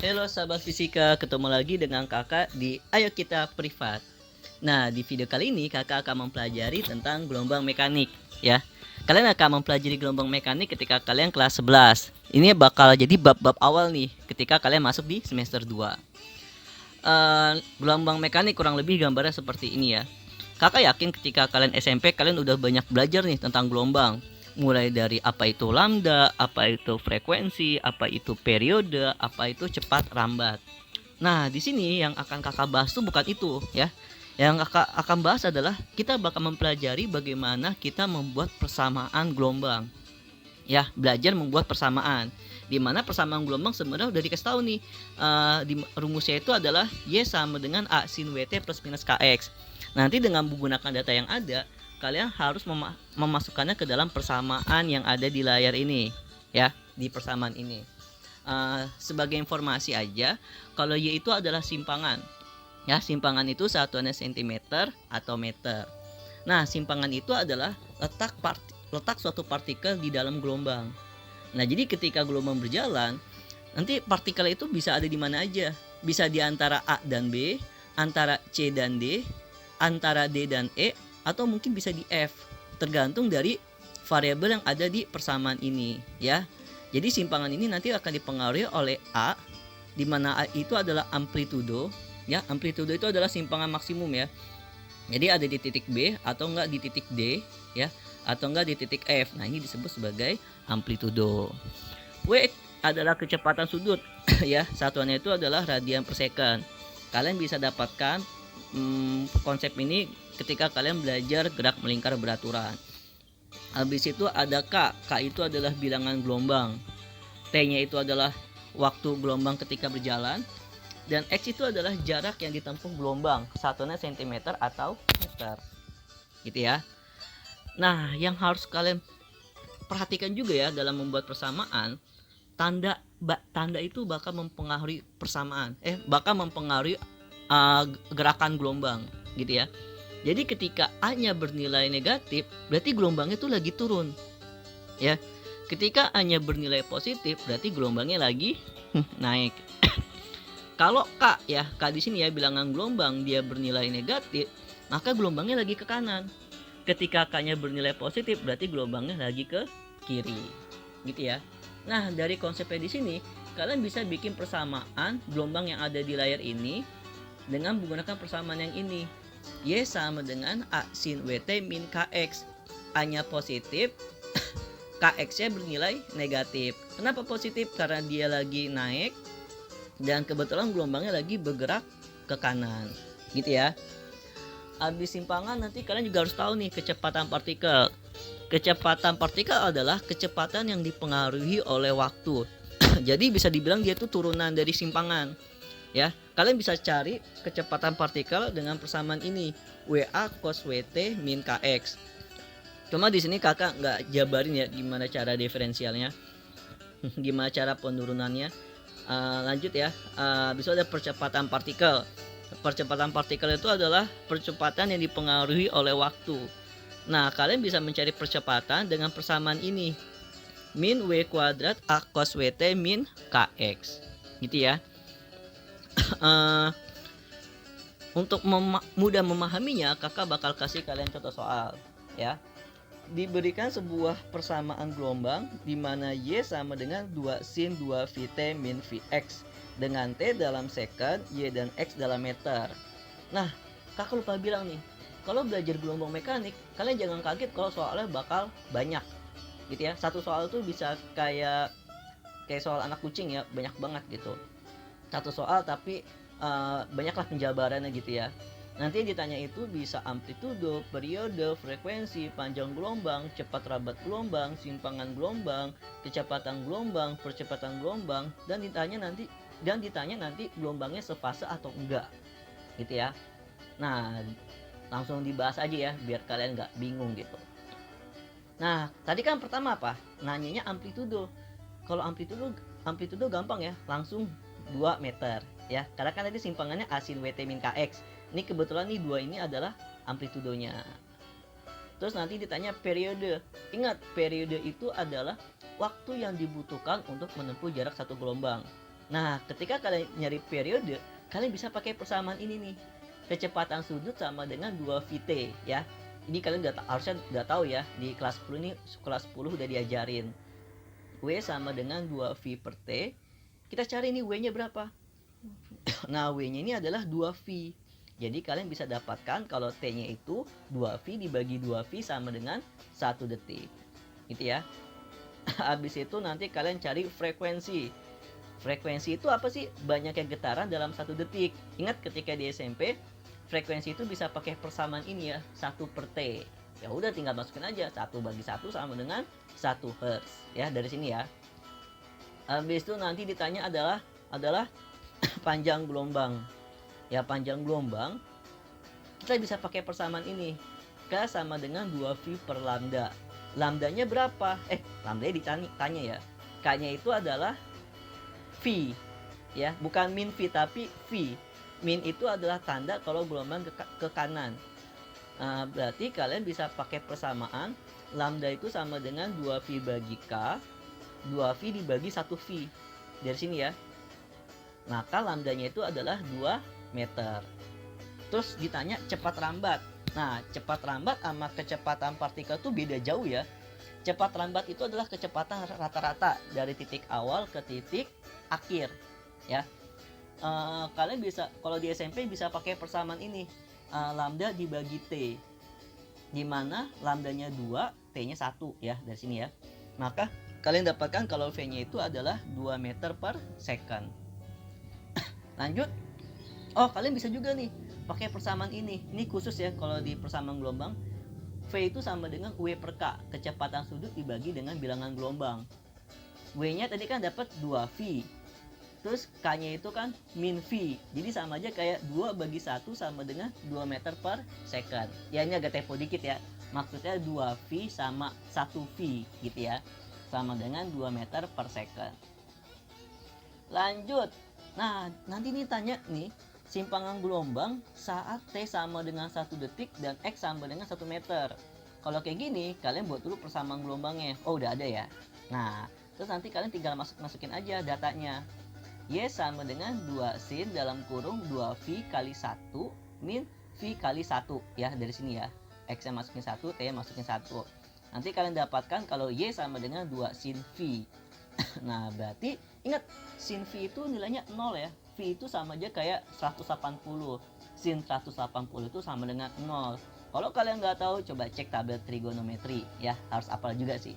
Halo sahabat fisika, ketemu lagi dengan kakak di Ayo Kita Privat. Nah, di video kali ini kakak akan mempelajari tentang gelombang mekanik ya. Kalian akan mempelajari gelombang mekanik ketika kalian kelas 11. Ini bakal jadi bab-bab awal nih ketika kalian masuk di semester 2. Gelombang mekanik kurang lebih gambarnya seperti ini ya. Kakak yakin ketika kalian SMP kalian udah banyak belajar nih tentang gelombang. Mulai dari apa itu lambda, apa itu frekuensi, apa itu periode, apa itu cepat lambat. Nah, di sini yang akan kakak bahas tuh bukan itu ya. Yang kakak akan bahas adalah kita bakal mempelajari bagaimana kita membuat persamaan gelombang. Ya, belajar membuat persamaan. Di mana persamaan gelombang sebenarnya udah dikasih tahu nih. Di rumusnya itu adalah Y sama dengan A sin WT plus minus KX. Nanti dengan menggunakan data yang ada, kalian harus memasukkannya ke dalam persamaan yang ada di layar ini ya, di persamaan ini. Sebagai informasi aja, kalau Y itu adalah simpangan ya, simpangan itu satuannya cm atau meter. Nah, simpangan itu adalah letak suatu partikel di dalam gelombang. Nah, jadi ketika gelombang berjalan, nanti partikel itu bisa ada di mana aja. Bisa di antara A dan B, antara C dan D, antara D dan E, atau mungkin bisa di F, tergantung dari variabel yang ada di persamaan ini ya. Jadi simpangan ini nanti akan dipengaruhi oleh A, di mana A itu adalah amplitudo ya. Amplitudo itu adalah simpangan maksimum ya. Jadi ada di titik B atau enggak di titik D ya, atau enggak di titik F. Nah, ini disebut sebagai amplitudo. W adalah kecepatan sudut ya. Satuannya itu adalah radian per second. Kalian bisa dapatkan konsep ini ketika kalian belajar gerak melingkar beraturan. Habis itu ada K. K itu adalah bilangan gelombang. T-nya itu adalah waktu gelombang ketika berjalan. Dan X itu adalah jarak yang ditempuh gelombang. Satuannya cm atau meter. Gitu ya. Nah, yang harus kalian perhatikan juga ya dalam membuat persamaan, tanda itu bakal mempengaruhi persamaan. Bakal mempengaruhi gerakan gelombang, gitu ya. Jadi ketika A-nya bernilai negatif, berarti gelombangnya itu lagi turun. Ya. Ketika A-nya bernilai positif, berarti gelombangnya lagi naik. Kalau K ya, K di sini ya bilangan gelombang, dia bernilai negatif, maka gelombangnya lagi ke kanan. Ketika K-nya bernilai positif, berarti gelombangnya lagi ke kiri. Gitu ya. Nah, dari konsepnya di sini, kalian bisa bikin persamaan gelombang yang ada di layar ini dengan menggunakan persamaan yang ini. Y sama dengan A sin WT min KX. A-nya positif, KX-nya bernilai negatif. Kenapa positif? Karena dia lagi naik dan kebetulan gelombangnya lagi bergerak ke kanan. Gitu ya. Habis simpangan nanti kalian juga harus tahu nih kecepatan partikel. Kecepatan partikel adalah kecepatan yang dipengaruhi oleh waktu. Jadi bisa dibilang dia itu turunan dari simpangan. Ya, kalian bisa cari kecepatan partikel dengan persamaan ini, WA cos WT min KX. Cuma di sini kakak nggak jabarin ya gimana cara diferensialnya, gimana cara penurunannya. Lanjut ya. Bisa ada percepatan partikel. Percepatan partikel itu adalah percepatan yang dipengaruhi oleh waktu. Nah, kalian bisa mencari percepatan dengan persamaan ini, min W kuadrat A cos WT min KX. Gitu ya. Untuk mudah memahaminya, kakak bakal kasih kalian contoh soal ya. Diberikan sebuah persamaan gelombang di mana Y sama dengan 2 sin 2 Vt min Vx dengan T dalam second, Y dan X dalam meter. Nah, kakak lupa bilang nih, kalau belajar gelombang mekanik, kalian jangan kaget kalau soalnya bakal banyak. Gitu ya. Satu soal tuh bisa kayak soal anak kucing ya, banyak banget gitu. Satu soal tapi banyaklah penjabarannya gitu ya. Nanti ditanya itu bisa amplitudo, periode, frekuensi, panjang gelombang, cepat lambat gelombang, simpangan gelombang, kecepatan gelombang, percepatan gelombang, dan ditanya nanti gelombangnya sefase atau enggak. Gitu ya. Nah, langsung dibahas aja ya biar kalian nggak bingung gitu. Nah, tadi kan pertama apa? Nanyanya amplitudo. Kalau amplitudo gampang ya, langsung 2 meter ya. Karena kan tadi simpangannya A sin WT min KX. Ini kebetulan nih 2 ini adalah amplitudonya. Terus nanti ditanya periode. Ingat, periode itu adalah waktu yang dibutuhkan untuk menempuh jarak satu gelombang. Nah, ketika kalian nyari periode, kalian bisa pakai persamaan ini nih. Kecepatan sudut sama dengan 2vt ya. Ini kalian harusnya udah tahu ya, di kelas 10 ini, kelas 10 udah diajarin. W sama dengan 2v per T. Kita cari nih W-nya berapa. Nah, W-nya ini adalah 2v. Jadi kalian bisa dapatkan kalau T-nya itu 2v dibagi 2v sama dengan 1 detik. Gitu ya. Habis itu nanti kalian cari frekuensi. Frekuensi itu apa sih? Banyaknya getaran dalam 1 detik. Ingat ketika di SMP, frekuensi itu bisa pakai persamaan ini ya, 1 per T. Ya udah tinggal masukin aja, 1 bagi 1 sama dengan 1 Hz. Ya, dari sini ya. Habis itu nanti ditanya adalah panjang gelombang. Ya, panjang gelombang kita bisa pakai persamaan ini. K sama dengan 2V per lambda. Lambdanya berapa? Lambdanya ditanya ya. K-nya itu adalah V. Ya, bukan min V tapi V. Min itu adalah tanda kalau gelombang ke kanan. Berarti kalian bisa pakai persamaan lambda itu sama dengan 2V bagi K, 2V dibagi 1V. Dari sini ya. Maka lambdanya itu adalah 2 meter. Terus ditanya cepat rambat. Nah, cepat rambat sama kecepatan partikel itu beda jauh ya. Cepat rambat itu adalah kecepatan rata-rata dari titik awal ke titik akhir ya. Kalian bisa kalau di SMP bisa pakai persamaan ini, lambda dibagi T, dimana lambdanya 2, T-nya 1 ya, dari sini ya. Maka kalian dapatkan kalau V-nya itu adalah 2 meter per second. Lanjut. Kalian bisa juga nih pakai persamaan ini. Ini khusus ya kalau di persamaan gelombang. V itu sama dengan W per K, kecepatan sudut dibagi dengan bilangan gelombang. W-nya tadi kan dapat 2V. Terus K-nya itu kan min V. Jadi sama aja kayak 2 bagi 1 sama dengan 2 meter per second. Ya, ini agak typo dikit ya. Maksudnya 2V sama 1V gitu ya. Sama dengan 2 meter per second. Lanjut. Nah, nanti nih tanya nih, simpangan gelombang saat T sama dengan 1 detik dan X sama dengan 1 meter. Kalau kayak gini, kalian buat dulu persamaan gelombangnya. Udah ada ya. Nah, terus nanti kalian tinggal masukin aja datanya. Y sama dengan 2 sin dalam kurung 2V kali 1 min V kali 1 ya, dari sini ya. X-nya masukin 1, T-nya masukin 1. Nanti kalian dapatkan kalau Y sama dengan 2 sin V. Nah, berarti ingat sin V itu nilainya 0 ya. V itu sama aja kayak 180. Sin 180 itu sama dengan 0. Kalau kalian nggak tahu, coba cek tabel trigonometri ya, harus hafal juga sih.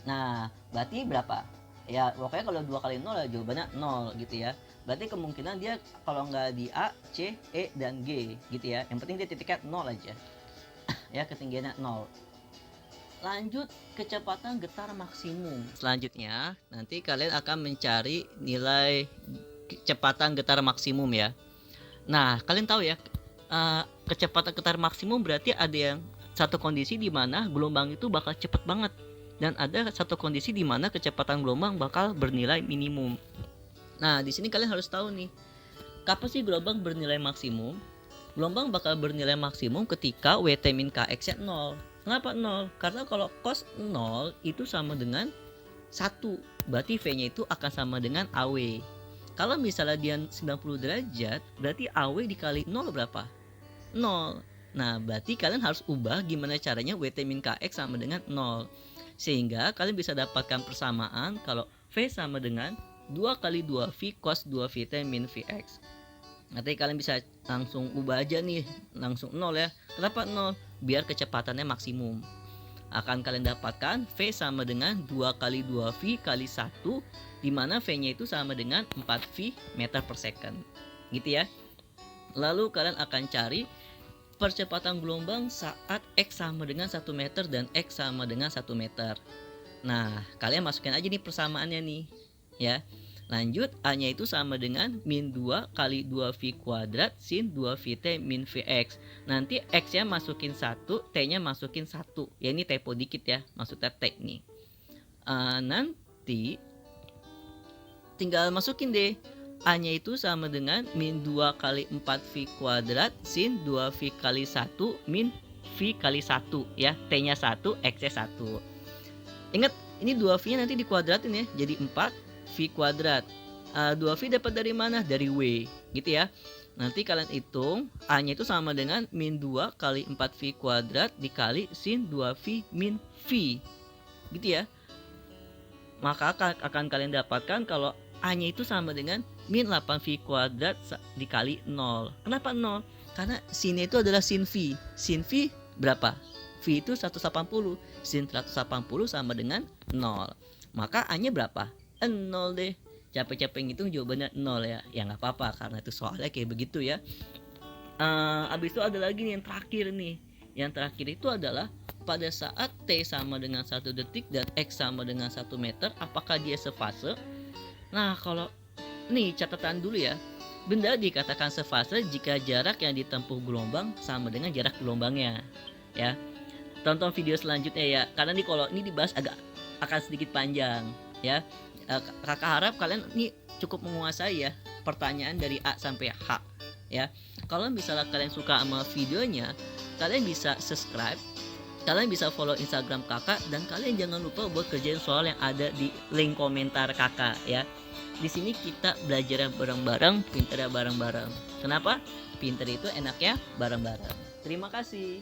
Nah, berarti berapa? Ya, pokoknya kalau 2 kali 0 ya jawabannya 0 gitu ya. Berarti kemungkinan dia kalau nggak di A, C, E, dan G gitu ya. Yang penting dia titiknya 0 aja. Ya, ketinggiannya 0. Lanjut, kecepatan getar maksimum. Selanjutnya, nanti kalian akan mencari nilai kecepatan getar maksimum ya. Nah, kalian tahu ya, kecepatan getar maksimum berarti ada yang satu kondisi di mana gelombang itu bakal cepet banget, dan ada satu kondisi di mana kecepatan gelombang bakal bernilai minimum. Nah, di sini kalian harus tahu nih, kapan sih gelombang bernilai maksimum? Gelombang bakal bernilai maksimum ketika WT min KX-nya 0. Kenapa 0? Karena kalau cos 0 itu sama dengan 1, berarti V-nya itu akan sama dengan AW. Kalau misalnya dia 90 derajat, berarti AW dikali 0 berapa? 0. Nah, berarti kalian harus ubah gimana caranya WT min KX sama dengan 0. Sehingga kalian bisa dapatkan persamaan kalau V sama dengan 2 kali 2V cos 2VT min VX. Nanti kalian bisa langsung ubah aja nih, langsung 0 ya. Kenapa 0? Biar kecepatannya maksimum. Akan kalian dapatkan V sama dengan 2 kali 2V kali 1, dimana V-nya itu sama dengan 4V meter per second. Gitu ya. Lalu kalian akan cari percepatan gelombang saat X sama dengan 1 meter dan X sama dengan 1 meter. Nah, kalian masukin aja nih persamaannya nih ya. Lanjut, A-nya itu sama dengan min 2 kali 2V kuadrat sin 2VT min VX. Nanti X-nya masukin 1, T-nya masukin 1. Ya, ini typo dikit ya, maksudnya T nih. Nanti tinggal masukin deh. A-nya itu sama dengan min 2 kali 4V kuadrat sin 2V kali 1 min V kali 1 ya. T-nya 1, X-nya 1. Ingat, ini 2V-nya nanti dikuadratin ya, jadi 4V kuadrat. 2V dapat dari mana? Dari W, gitu ya. Nanti kalian hitung A-nya itu sama dengan min 2 kali 4V kuadrat dikali sin 2V min V, gitu ya. Maka akan kalian dapatkan kalau A-nya itu sama dengan min 8V kuadrat dikali 0. Kenapa 0? Karena sinnya itu adalah sin V. Sin V berapa? V itu 180. Sin 180 sama dengan 0. Maka A-nya berapa? 0 deh. Capek-capek ngitung jawabannya 0 ya. Ya nggak apa-apa karena itu soalnya kayak begitu ya. Abis itu ada lagi nih yang terakhir nih. Yang terakhir itu adalah pada saat T sama dengan 1 detik dan X sama dengan 1 meter, apakah dia sefase? Nah, kalau nih catatan dulu ya. Benda dikatakan sefase jika jarak yang ditempuh gelombang sama dengan jarak gelombangnya. Ya. Tonton video selanjutnya ya. Karena nih kalau ini dibahas akan sedikit panjang ya. Kakak harap kalian ini cukup menguasai ya pertanyaan dari A sampai H ya. Kalau misalnya kalian suka sama videonya, kalian bisa subscribe, kalian bisa follow Instagram kakak, dan kalian jangan lupa buat kerjain soal yang ada di link komentar kakak ya. Di sini kita belajar bareng-bareng, pinternya bareng-bareng. Kenapa? Pinter itu enaknya bareng-bareng. Terima kasih.